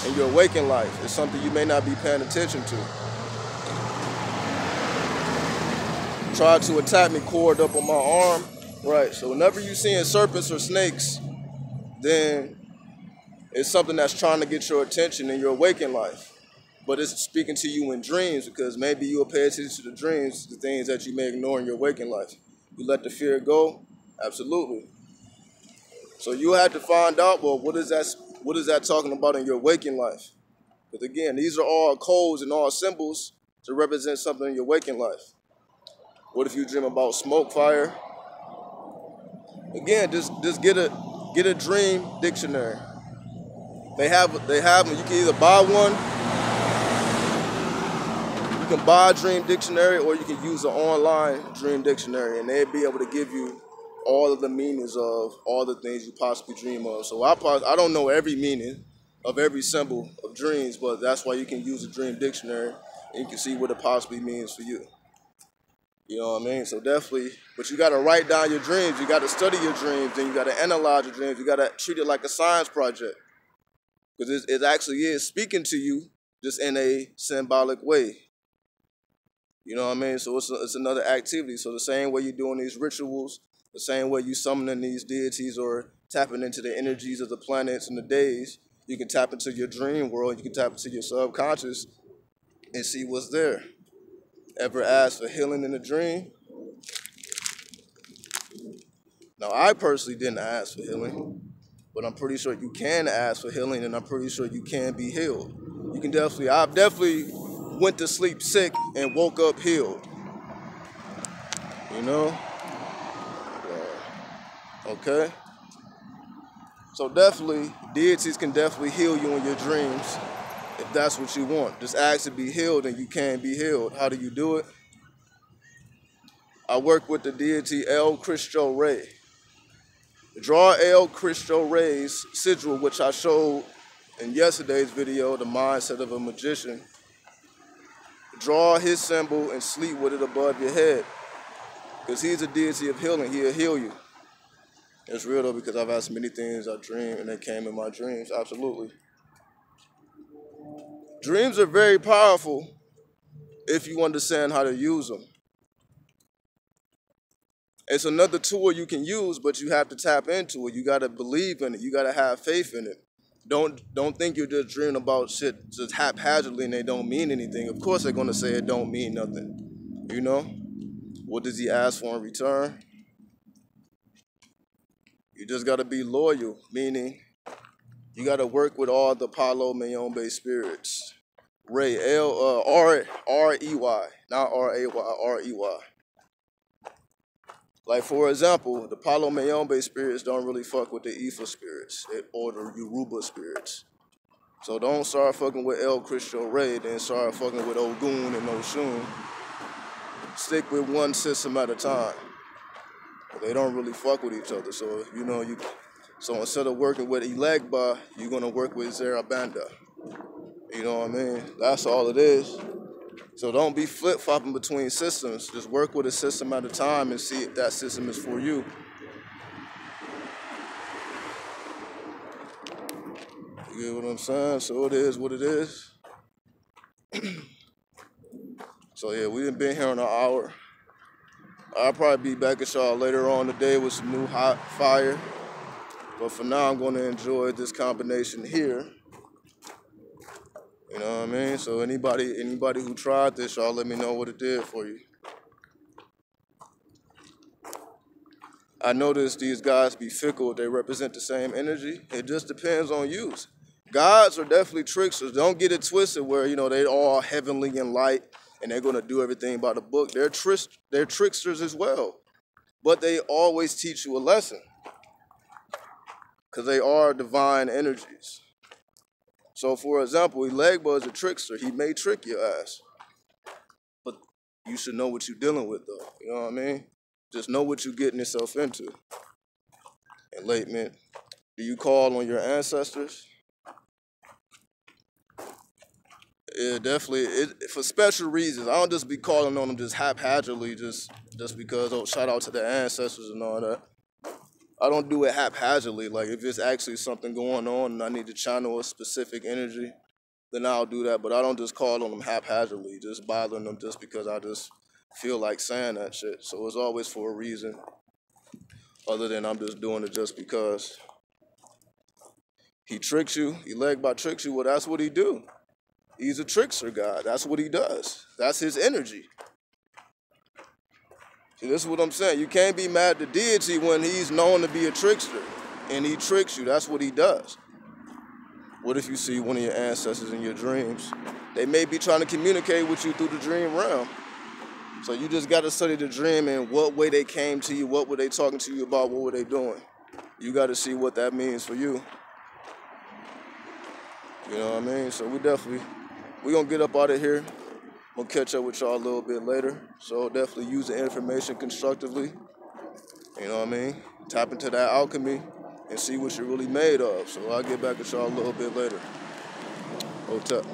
S1: in your waking life. It's something you may not be paying attention to. Tried to attack me, cord up on my arm. Right, so whenever you're seeing serpents or snakes, then It's something that's trying to get your attention in your waking life. But it's speaking to you in dreams because maybe you'll pay attention to the dreams, the things that you may ignore in your waking life. You let the fear go? Absolutely. So you have to find out, well, what is that talking about in your waking life? Because again, these are all codes and all symbols to represent something in your waking life. What if you dream about smoke, fire? Again, just get a dream dictionary. They have them. You can either buy one, you can buy a dream dictionary, or you can use an online dream dictionary, and they'll be able to give you all of the meanings of all the things you possibly dream of. So I don't know every meaning of every symbol of dreams, but that's why you can use a dream dictionary and you can see what it possibly means for you. You know what I mean? So definitely, but you got to write down your dreams. You got to study your dreams, then you got to analyze your dreams. You got to treat it like a science project because it actually is speaking to you just in a symbolic way. You know what I mean? So it's another activity. So the same way you're doing these rituals, the same way you summoning these deities or tapping into the energies of the planets and the days, you can tap into your dream world, you can tap into your subconscious and see what's there. Ever asked for healing in a dream? Now, I personally didn't ask for healing, but I'm pretty sure you can ask for healing, and I'm pretty sure you can be healed. I've definitely went to sleep sick and woke up healed. You know? Okay? So definitely, deities can definitely heal you in your dreams if that's what you want. Just ask to be healed and you can be healed. How do you do it? I work with the deity El Cristo Rey. Draw El Cristo Rey's sigil, which I showed in yesterday's video, The Mindset of a Magician. Draw his symbol and sleep with it above your head. Because he's a deity of healing. He'll heal you. It's real though, because I've had so many things I dream and they came in my dreams. Absolutely. Dreams are very powerful if you understand how to use them. It's another tool you can use, but you have to tap into it. You got to believe in it. You got to have faith in it. Don't think you're just dreaming about shit just haphazardly and they don't mean anything. Of course they're going to say it don't mean nothing. You know? What does he ask for in return? You just got to be loyal, meaning you got to work with all the Palo Mayombe spirits. Ray, R-E-Y, not R-A-Y, R-E-Y. Like, for example, the Palo Mayombe spirits don't really fuck with the Ifa spirits or the Yoruba spirits. So don't start fucking with El Cristo Rey, then start fucking with Ogun and Oshun. Stick with one system at a time. They don't really fuck with each other. So, so instead of working with Elegba, you're going to work with Zarabanda. You know what I mean? That's all it is. So don't be flip-flopping between systems. Just work with a system at a time and see if that system is for you. You get what I'm saying? So it is what it is. So yeah, we done been here in an hour. I'll probably be back at y'all later on today with some new hot fire. But for now, I'm going to enjoy this combination here. You know what I mean? So anybody who tried this, y'all let me know what it did for you. I noticed these guys be fickle. They represent the same energy. It just depends on use. Gods are definitely tricksters. Don't get it twisted where, they're all heavenly and light and they're going to do everything by the book. They're tricksters as well. But they always teach you a lesson because they are divine energies. So, for example, Elegba is a trickster. He may trick your ass. But you should know what you're dealing with, though. You know what I mean? Just know what you're getting yourself into. Enlightenment. Do you call on your ancestors? Yeah, definitely. For special reasons. I don't just be calling on them just haphazardly, just because, shout out to the ancestors and all that. I don't do it haphazardly. Like, if it's actually something going on and I need to channel a specific energy, then I'll do that. But I don't just call on them haphazardly, just bothering them just because I just feel like saying that shit. So it's always for a reason, other than I'm just doing it just because. He tricks you. Elegbot tricks you. Well, that's what he do. He's a trickster god. That's what he does. That's his energy. See, this is what I'm saying. You can't be mad at the deity when he's known to be a trickster and he tricks you. That's what he does. What if you see one of your ancestors in your dreams? They may be trying to communicate with you through the dream realm. So you just got to study the dream and what way they came to you, what were they talking to you about, what were they doing. You got to see what that means for you. You know what I mean? So we're going to get up out of here. I'm going to catch up with y'all a little bit later. So definitely use the information constructively. You know what I mean? Tap into that alchemy and see what you're really made of. So I'll get back at y'all a little bit later. Hotep.